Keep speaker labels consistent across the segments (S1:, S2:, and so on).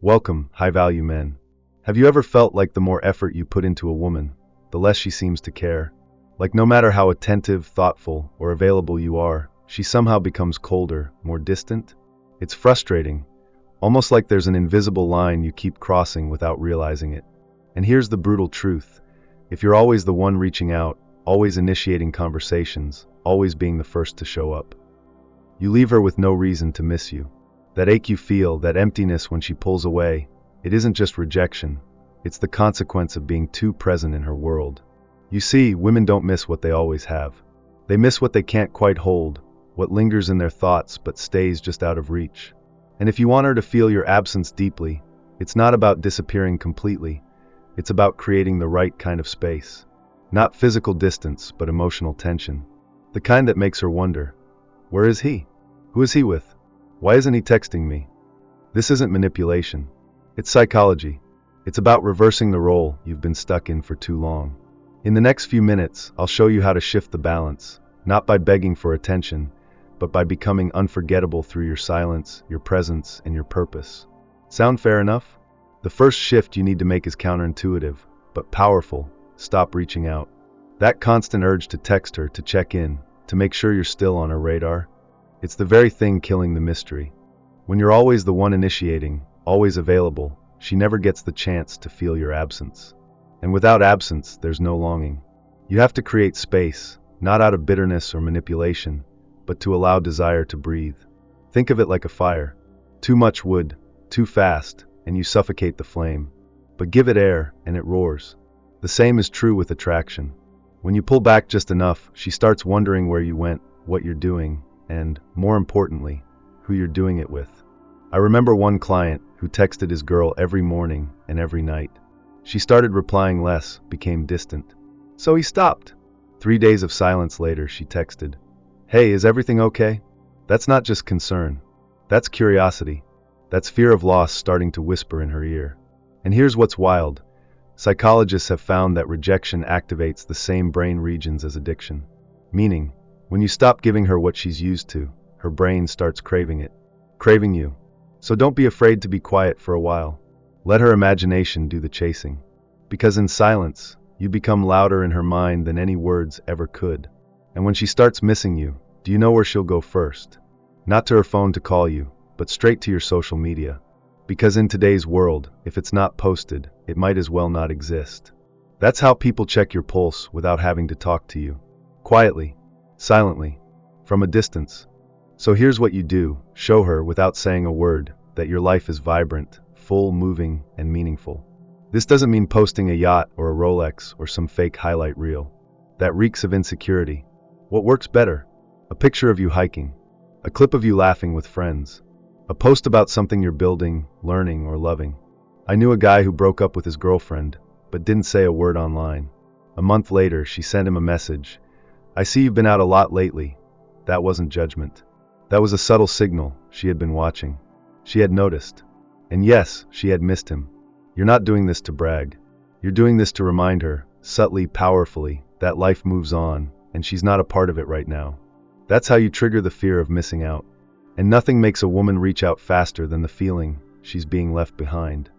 S1: Welcome, high-value men. Have you ever felt like the more effort you put into a woman, the less she seems to care? Like no matter how attentive, thoughtful, or available you are, she somehow becomes colder, more distant? It's frustrating, almost like there's an invisible line you keep crossing without realizing it. And here's the brutal truth. If you're always the one reaching out, always initiating conversations, always being the first to show up, you leave her with no reason to miss you. That ache you feel, that emptiness when she pulls away, it isn't just rejection, it's the consequence of being too present in her world. You see, women don't miss what they always have. They miss what they can't quite hold, what lingers in their thoughts but stays just out of reach. And if you want her to feel your absence deeply, it's not about disappearing completely, it's about creating the right kind of space. Not physical distance, but emotional tension. The kind that makes her wonder, where is he? Who is he with? Why isn't he texting me? This isn't manipulation. It's psychology. It's about reversing the role you've been stuck in for too long. In the next few minutes, I'll show you how to shift the balance, not by begging for attention, but by becoming unforgettable through your silence, your presence, and your purpose. Sound fair enough? The first shift you need to make is counterintuitive, but powerful. Stop reaching out. That constant urge to text her, to check in, to make sure you're still on her radar, it's the very thing killing the mystery. When you're always the one initiating, always available, she never gets the chance to feel your absence. And without absence, there's no longing. You have to create space, not out of bitterness or manipulation, but to allow desire to breathe. Think of it like a fire. Too much wood, too fast, and you suffocate the flame. But give it air, and it roars. The same is true with attraction. When you pull back just enough, she starts wondering where you went, what you're doing, and, more importantly, who you're doing it with. I remember one client who texted his girl every morning and every night. She started replying less, became distant. So he stopped. 3 days of silence later, she texted, "Hey, is everything okay?" That's not just concern. That's curiosity. That's fear of loss starting to whisper in her ear. And here's what's wild. Psychologists have found that rejection activates the same brain regions as addiction. Meaning, when you stop giving her what she's used to, her brain starts craving it. Craving you. So don't be afraid to be quiet for a while. Let her imagination do the chasing. Because in silence, you become louder in her mind than any words ever could. And when she starts missing you, do you know where she'll go first? Not to her phone to call you, but straight to your social media. Because in today's world, if it's not posted, it might as well not exist. That's how people check your pulse without having to talk to you. Quietly. Silently, from a distance. So here's what you do. Show her, without saying a word, that your life is vibrant, full, moving, and meaningful. This doesn't mean posting a yacht or a Rolex or some fake highlight reel. That reeks of insecurity. What works better? A picture of you hiking. A clip of you laughing with friends. A post about something you're building, learning, or loving. I knew a guy who broke up with his girlfriend, but didn't say a word online. A month later, she sent him a message. "I see you've been out a lot lately." That wasn't judgment. That was a subtle signal. She had been watching. She had noticed. And yes, she had missed him. You're not doing this to brag. You're doing this to remind her, subtly, powerfully, that life moves on, and she's not a part of it right now. That's how you trigger the fear of missing out. And nothing makes a woman reach out faster than the feeling she's being left behind.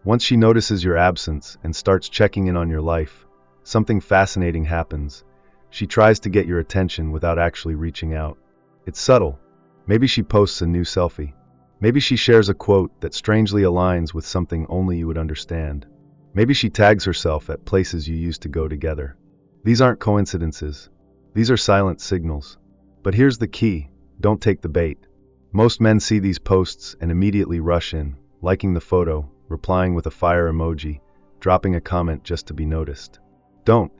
S1: Once she notices your absence and starts checking in on your life, something fascinating happens. She tries to get your attention without actually reaching out. It's subtle. Maybe she posts a new selfie. Maybe she shares a quote that strangely aligns with something only you would understand. Maybe she tags herself at places you used to go together. These aren't coincidences. These are silent signals. But here's the key. Don't take the bait. Most men see these posts and immediately rush in, liking the photo, replying with a fire emoji, dropping a comment just to be noticed. Don't.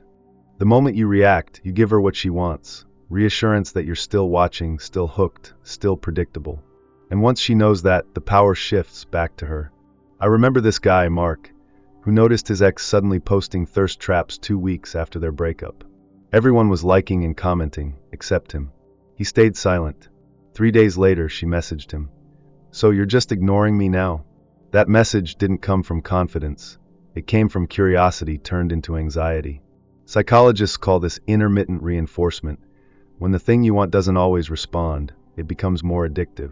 S1: The moment you react, you give her what she wants. Reassurance that you're still watching, still hooked, still predictable. And once she knows that, the power shifts back to her. I remember this guy, Mark, who noticed his ex suddenly posting thirst traps 2 weeks after their breakup. Everyone was liking and commenting, except him. He stayed silent. 3 days later, she messaged him. "So you're just ignoring me now?" That message didn't come from confidence. It came from curiosity turned into anxiety. Psychologists call this intermittent reinforcement. When the thing you want doesn't always respond, it becomes more addictive.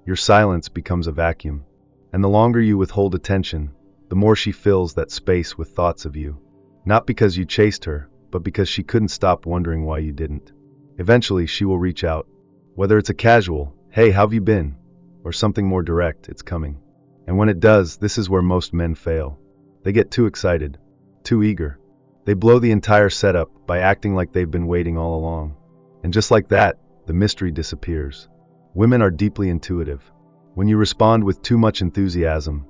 S1: Your silence becomes a vacuum. And the longer you withhold attention, the more she fills that space with thoughts of you. Not because you chased her, but because she couldn't stop wondering why you didn't. Eventually, she will reach out. Whether it's a casual, "Hey, how have you been?" or something more direct, it's coming. And when it does, this is where most men fail. They get too excited, too eager. They blow the entire setup by acting like they've been waiting all along. And just like that, the mystery disappears. Women are deeply intuitive. When you respond with too much enthusiasm,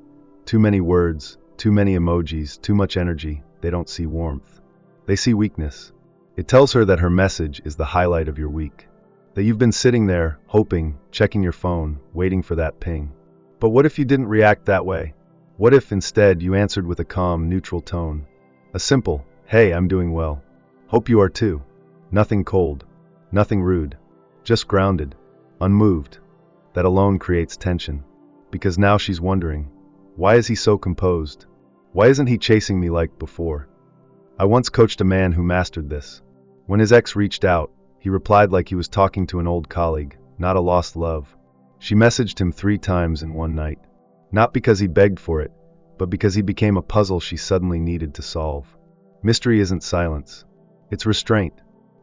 S1: too many words, too many emojis, too much energy, they don't see warmth. They see weakness. It tells her that her message is the highlight of your week. That you've been sitting there, hoping, checking your phone, waiting for that ping. But what if you didn't react that way? What if instead you answered with a calm, neutral tone? A simple, "Hey, I'm doing well. Hope you are too." Nothing cold. Nothing rude. Just grounded. Unmoved. That alone creates tension. Because now she's wondering, why is he so composed? Why isn't he chasing me like before? I once coached a man who mastered this. When his ex reached out, he replied like he was talking to an old colleague, not a lost love. She messaged him 3 times in one night. Not because he begged for it, but because he became a puzzle she suddenly needed to solve. Mystery isn't silence. It's restraint.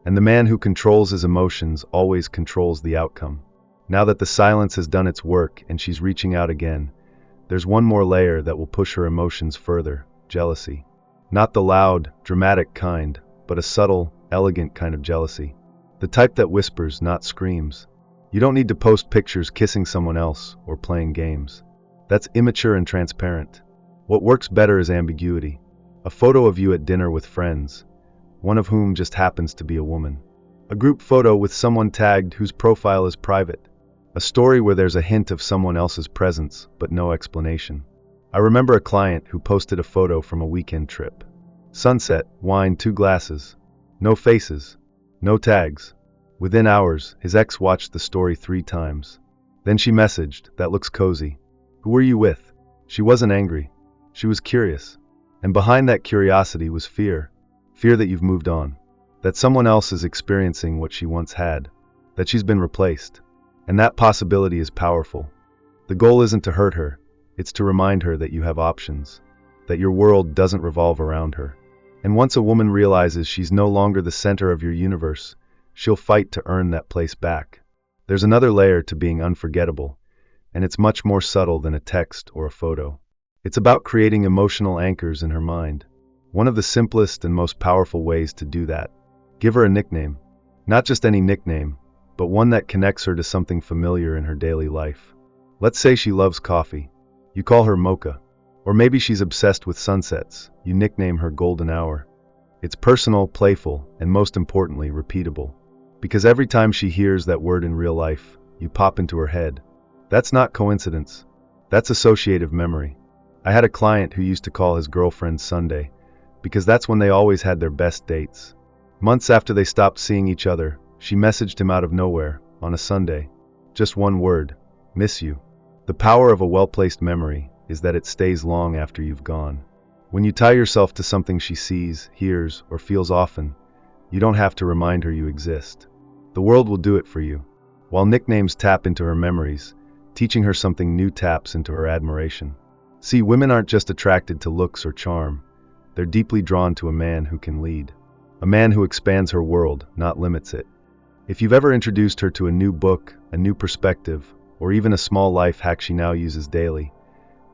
S1: And the man who controls his emotions always controls the outcome. Now that the silence has done its work and she's reaching out again, there's one more layer that will push her emotions further: jealousy. Not the loud, dramatic kind, but a subtle, elegant kind of jealousy. The type that whispers, not screams. You don't need to post pictures kissing someone else or playing games. That's immature and transparent. What works better is ambiguity. A photo of you at dinner with friends, one of whom just happens to be a woman. A group photo with someone tagged whose profile is private. A story where there's a hint of someone else's presence, but no explanation. I remember a client who posted a photo from a weekend trip. Sunset, wine, 2 glasses. No faces. No tags. Within hours, his ex watched the story 3 times. Then she messaged, "That looks cozy. Who were you with?" She wasn't angry. She was curious. And behind that curiosity was fear. Fear that you've moved on. That someone else is experiencing what she once had. That she's been replaced. And that possibility is powerful. The goal isn't to hurt her. It's to remind her that you have options. That your world doesn't revolve around her. And once a woman realizes she's no longer the center of your universe, she'll fight to earn that place back. There's another layer to being unforgettable, and it's much more subtle than a text or a photo. It's about creating emotional anchors in her mind. One of the simplest and most powerful ways to do that: give her a nickname. Not just any nickname, but one that connects her to something familiar in her daily life. Let's say she loves coffee. You call her Mocha. Or maybe she's obsessed with sunsets. You nickname her Golden Hour. It's personal, playful, and most importantly, repeatable. Because every time she hears that word in real life, you pop into her head. That's not coincidence. That's associative memory. I had a client who used to call his girlfriend Sunday, because that's when they always had their best dates. Months after they stopped seeing each other, she messaged him out of nowhere, on a Sunday. Just one word: miss you. The power of a well-placed memory is that it stays long after you've gone. When you tie yourself to something she sees, hears, or feels often, you don't have to remind her you exist. The world will do it for you. While nicknames tap into her memories, teaching her something new taps into her admiration. See, women aren't just attracted to looks or charm. They're deeply drawn to a man who can lead. A man who expands her world, not limits it. If you've ever introduced her to a new book, a new perspective, or even a small life hack she now uses daily,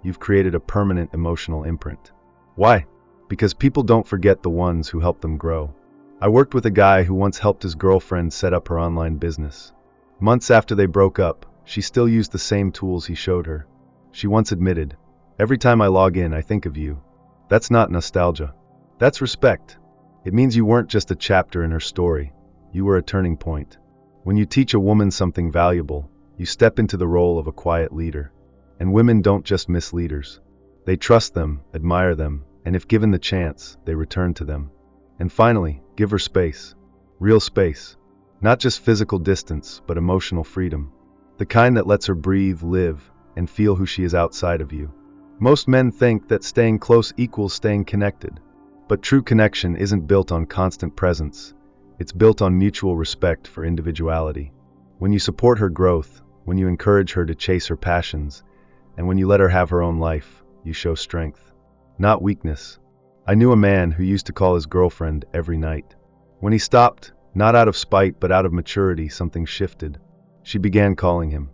S1: you've created a permanent emotional imprint. Why? Because people don't forget the ones who help them grow. I worked with a guy who once helped his girlfriend set up her online business. Months after they broke up, she still used the same tools he showed her. She once admitted, "Every time I log in, I think of you." That's not nostalgia. That's respect. It means you weren't just a chapter in her story. You were a turning point. When you teach a woman something valuable, you step into the role of a quiet leader. And women don't just miss leaders. They trust them, admire them, and if given the chance, they return to them. And finally, give her space. Real space. Not just physical distance, but emotional freedom. The kind that lets her breathe, live, and feel who she is outside of you. Most men think that staying close equals staying connected. But true connection isn't built on constant presence. It's built on mutual respect for individuality. When you support her growth, when you encourage her to chase her passions, And when you let her have her own life, you show strength, not weakness. I knew a man who used to call his girlfriend every night. When he stopped, not out of spite but out of maturity, something shifted. She began calling him,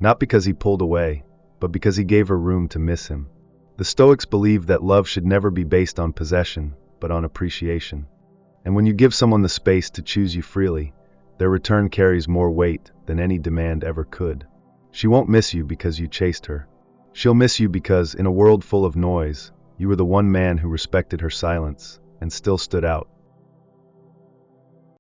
S1: not because he pulled away, but because he gave her room to miss him. The Stoics believe that love should never be based on possession, but on appreciation. And when you give someone the space to choose you freely, their return carries more weight than any demand ever could. She won't miss you because you chased her. She'll miss you because, in a world full of noise, you were the one man who respected her silence and still stood out.